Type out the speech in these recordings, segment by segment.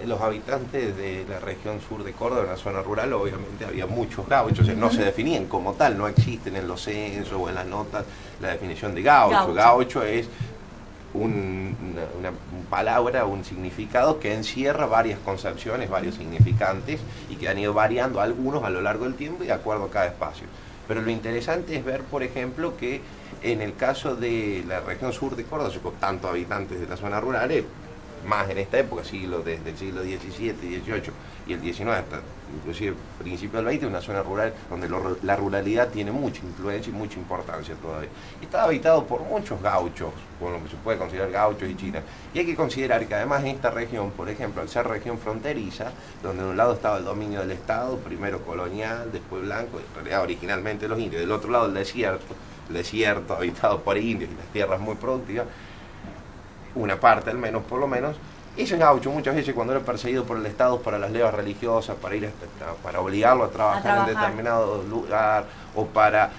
Los habitantes de la región sur de Córdoba, en la zona rural, obviamente había muchos gauchos, no se definían como tal, no existen en los censos o en las notas la definición de gaucho. Gaucho es una palabra, un significado que encierra varias concepciones, varios significantes y que han ido variando algunos a lo largo del tiempo y de acuerdo a cada espacio. Pero lo interesante es ver, por ejemplo, que en el caso de la región sur de Córdoba, con tantos habitantes de la zona rural, más en esta época, desde el siglo XVII, XVIII y el XIX hasta inclusive principio del XX, una zona rural donde la ruralidad tiene mucha influencia y mucha importancia todavía. Estaba habitado por muchos gauchos, con lo que se puede considerar gauchos y chinas. Y hay que considerar que además en esta región, por ejemplo, al ser región fronteriza, donde de un lado estaba el dominio del Estado, primero colonial, después blanco, en realidad originalmente los indios, del otro lado el desierto habitado por indios y las tierras muy productivas, una parte al menos, por lo menos, ese gaucho muchas veces cuando era perseguido por el Estado para las levas religiosas, para obligarlo a trabajar en determinado lugar o para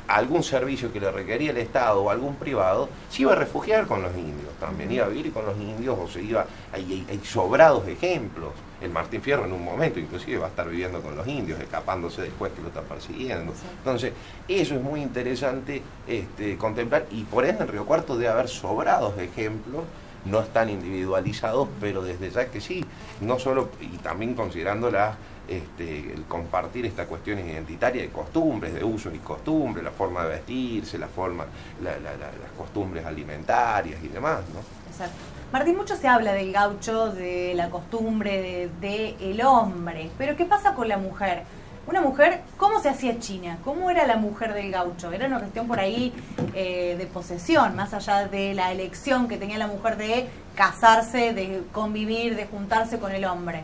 algún servicio que le requería el Estado o algún privado, se iba a refugiar con los indios también, iba a vivir con los indios o se iba, hay sobrados ejemplos. El Martín Fierro en un momento inclusive va a estar viviendo con los indios, escapándose después que lo está persiguiendo. Sí. Entonces, eso es muy interesante contemplar, y por ende en Río Cuarto debe haber sobrados ejemplos, no están individualizados, pero desde ya que sí, no solo, y también considerando el compartir esta cuestión identitaria de costumbres, de usos y costumbres, la forma de vestirse, las costumbres alimentarias y demás, ¿no? Exacto. Martín, mucho se habla del gaucho, de la costumbre, del hombre, pero ¿qué pasa con la mujer? Una mujer, ¿cómo se hacía china? ¿Cómo era la mujer del gaucho? Era una cuestión por ahí de posesión, más allá de la elección que tenía la mujer de casarse, de convivir, de juntarse con el hombre.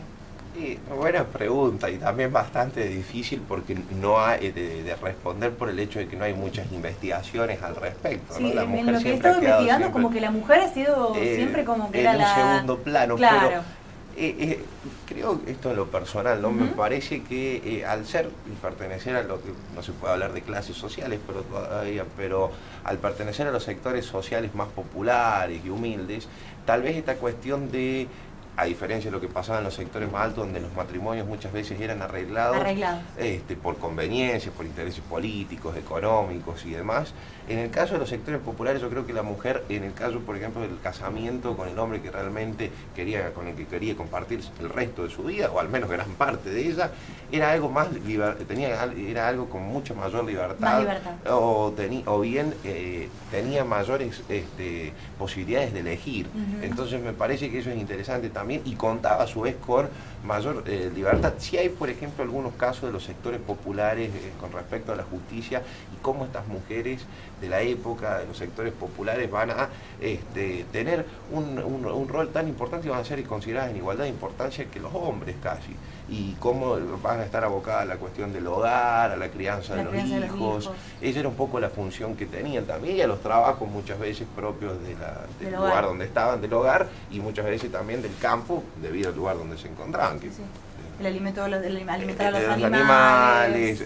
Buena pregunta y también bastante difícil porque no hay de responder por el hecho de que no hay muchas investigaciones al respecto, ¿no? Sí, La mujer lo que he estado investigando como que la mujer ha sido siempre como que era en un segundo plano, claro. Pero creo que esto es lo personal, ¿no? Me parece que al ser y pertenecer a lo que no se puede hablar de clases sociales, pero al pertenecer a los sectores sociales más populares y humildes, tal vez esta cuestión de, a diferencia de lo que pasaba en los sectores más altos, donde los matrimonios muchas veces eran arreglados. Por conveniencias, por intereses políticos, económicos y demás. En el caso de los sectores populares, yo creo que la mujer, en el caso, por ejemplo, del casamiento con el hombre que realmente con el que quería compartir el resto de su vida, o al menos gran parte de ella, era algo más era algo con mucha mayor libertad. O bien tenía mayores posibilidades de elegir. Entonces me parece que eso es interesante también y contaba a su vez con mayor libertad. Sí hay, por ejemplo, algunos casos de los sectores populares con respecto a la justicia y cómo estas mujeres de la época, de los sectores populares, van a tener un rol tan importante y van a ser consideradas en igualdad de importancia que los hombres casi. Y cómo van a estar abocadas a la cuestión del hogar, a la crianza de los hijos. Esa era un poco la función que tenían también, y a los trabajos muchas veces propios del lugar donde estaban, del hogar, y muchas veces también del campo, debido al lugar donde se encontraban. Que, el alimento alimentar a los animales,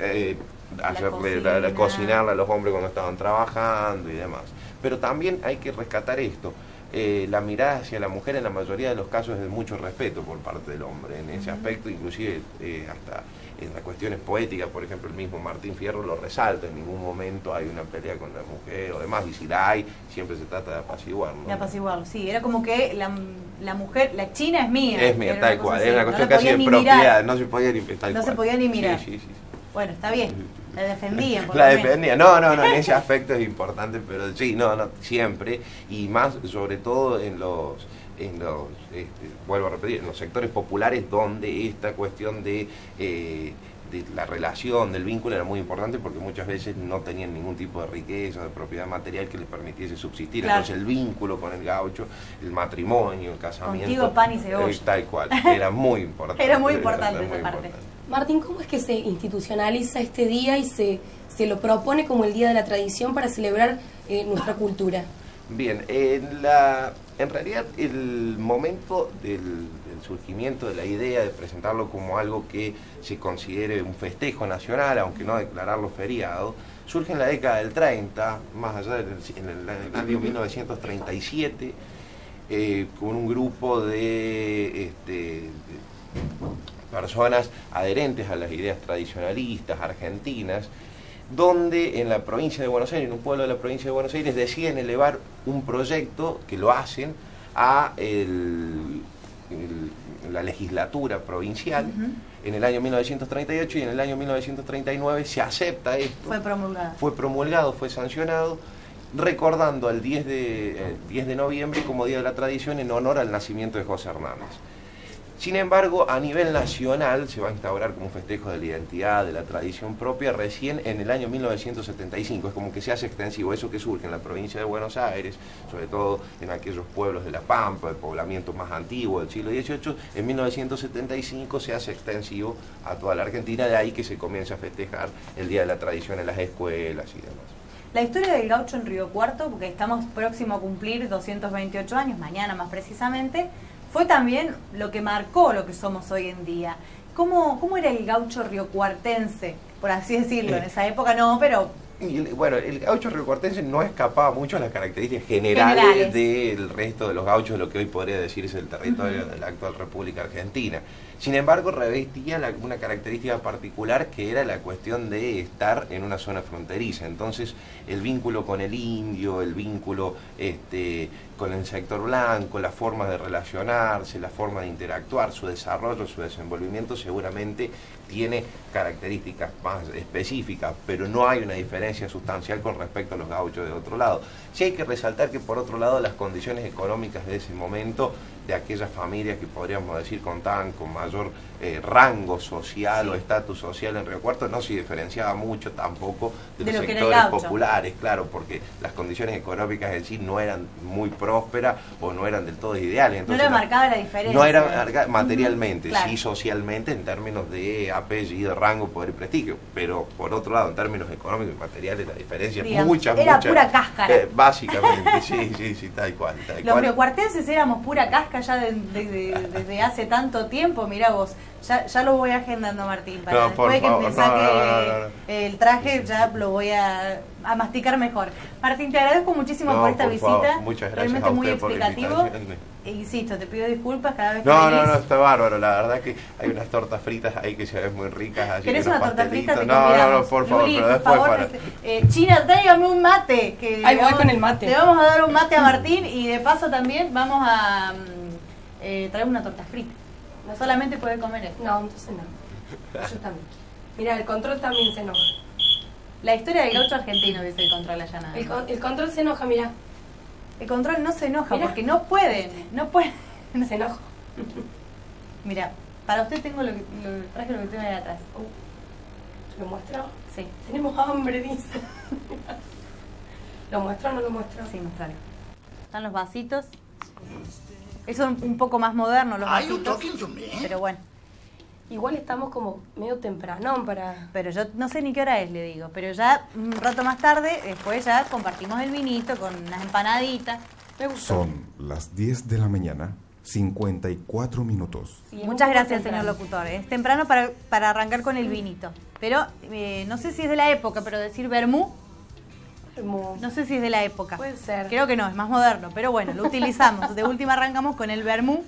cocinarle a los hombres cuando estaban trabajando y demás. Pero también hay que rescatar esto. La mirada hacia la mujer en la mayoría de los casos es de mucho respeto por parte del hombre en ese aspecto, inclusive hasta en las cuestiones poéticas, por ejemplo, el mismo Martín Fierro lo resalta, en ningún momento hay una pelea con la mujer o demás, y si la hay, siempre se trata de apaciguarlo. De apaciguarlo, sí, era como que la mujer, la china es mía. Es mía, tal cual, era una cuestión casi de propiedad, no se podía ni mirar. No se podía ni mirar. Sí. Bueno, está bien. La defendían. La defendían. No, en ese aspecto es importante, pero sí, no, siempre, y más sobre todo en los vuelvo a repetir, en los sectores populares donde esta cuestión de la relación, del vínculo era muy importante porque muchas veces no tenían ningún tipo de riqueza, de propiedad material que les permitiese subsistir. Claro. Entonces el vínculo con el gaucho, el matrimonio, el casamiento... Contigo pan y cebolla. Tal cual, era muy importante. Era muy importante esa parte. Martín, ¿cómo es que se institucionaliza este día y se lo propone como el Día de la Tradición para celebrar nuestra cultura? Bien, en realidad el momento del surgimiento de la idea de presentarlo como algo que se considere un festejo nacional, aunque no declararlo feriado, surge en la década del 30, más allá en el año 1937, con un grupo de personas adherentes a las ideas tradicionalistas argentinas, donde en la provincia de Buenos Aires, en un pueblo de la provincia de Buenos Aires, deciden elevar un proyecto que lo hacen a la legislatura provincial en el año 1938, y en el año 1939 se acepta esto. Fue promulgado, fue sancionado, recordando al 10 de noviembre como Día de la Tradición en honor al nacimiento de José Hernández. Sin embargo, a nivel nacional se va a instaurar como un festejo de la identidad, de la tradición propia, recién en el año 1975. Es como que se hace extensivo eso que surge en la provincia de Buenos Aires, sobre todo en aquellos pueblos de La Pampa, el poblamiento más antiguo del siglo XVIII. En 1975 se hace extensivo a toda la Argentina, de ahí que se comienza a festejar el Día de la Tradición en las escuelas y demás. La historia del gaucho en Río Cuarto, porque estamos próximos a cumplir 228 años, mañana más precisamente, fue también lo que marcó lo que somos hoy en día. ¿Cómo era el gaucho riocuartense, por así decirlo? En esa época no, pero... Bueno, el gaucho riocuartense no escapaba mucho a las características generales del resto de los gauchos, de lo que hoy podría decirse el territorio de la actual República Argentina. Sin embargo, revestía una característica particular, que era la cuestión de estar en una zona fronteriza. Entonces, el vínculo con el indio, el vínculo con el sector blanco, la forma de relacionarse, la forma de interactuar, su desarrollo, su desenvolvimiento, seguramente tiene características más específicas, pero no hay una diferencia sustancial con respecto a los gauchos de otro lado. Sí hay que resaltar que, por otro lado, las condiciones económicas de ese momento, de aquellas familias que podríamos decir contaban con mayor rango social o estatus social en Río Cuarto, no se diferenciaba mucho tampoco de los sectores populares, claro, porque las condiciones económicas en sí no eran muy prósperas o no eran del todo ideales. Entonces, no era marcada la diferencia. No era marcada materialmente, claro. Sí socialmente, en términos de apellido, rango, poder y prestigio, pero por otro lado, en términos económicos y materiales, la diferencia es mucha. Era pura cáscara. Básicamente, sí, tal cual. Los riocuartenses éramos pura cáscara ya desde hace tanto tiempo. Mirá vos, ya lo voy agendando, Martín, para después de que me saque el traje, ya lo voy a masticar mejor. Martín, te agradezco muchísimo por esta visita. Muchas gracias. Realmente a usted muy explicativo. Por la Insisto, te pido disculpas cada vez que No, está bárbaro. La verdad que hay unas tortas fritas ahí que se ven muy ricas. ¿Querés una torta frita? Te no, por favor, Luli, pero después para... China, tráigame un mate. Ahí voy con el mate. Le vamos a dar un mate a Martín, y de paso también vamos a traer una torta frita. No solamente puede comer esto. No, entonces no. Yo también. Mira, el control también se enoja. La historia del gaucho argentino, dice el control allá nada. El control se enoja, mira. El control no se enoja, mirá, porque no pueden. Se enoja. Mira, para usted tengo traje lo que tengo ahí atrás. ¿Lo muestro? Sí. Tenemos hambre, dice. ¿Lo muestro o no lo muestro? Sí, mostralo. Están los vasitos. Eso es un poco más moderno, los vasitos. Pero bueno. Igual estamos como medio temprano para... Pero yo no sé ni qué hora es, le digo. Pero ya un rato más tarde, después ya compartimos el vinito con unas empanaditas. Son las 10 de la mañana, 54 minutos. Sí, muchas gracias, señor locutor. Es temprano para arrancar con el vinito. Pero no sé si es de la época, pero decir vermú, no sé si es de la época. Puede ser. Creo que no, es más moderno. Pero bueno, lo utilizamos. De última arrancamos con el vermú.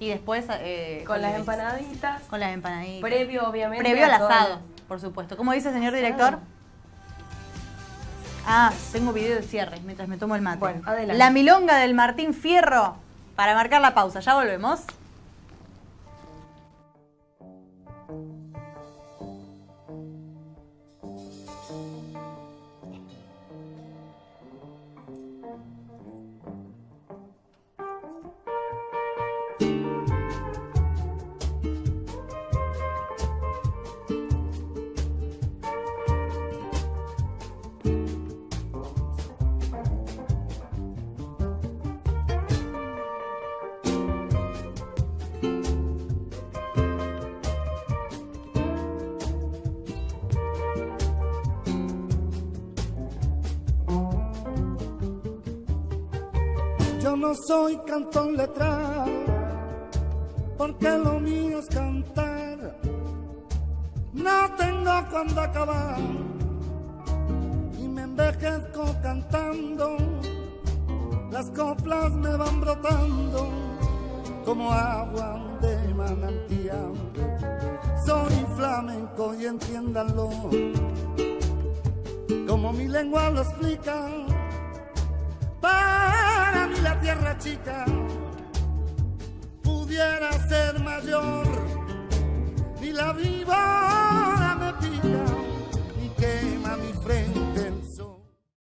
Y después... con las empanaditas. Con las empanaditas. Previo, obviamente. Previo al asado, por supuesto. ¿Cómo dice, señor director? Tengo video de cierre mientras me tomo el mate. Bueno, adelante. La milonga del Martín Fierro, para marcar la pausa. Ya volvemos. Yo no soy cantor letrado, porque lo mío es cantar. No tengo cuándo acabar y me envejezco cantando. La las coplas me van brotando como agua de manantial. Soy flamenco y entiéndanlo, como mi lengua lo explica. Para mí la tierra chica pudiera ser mayor, y la viva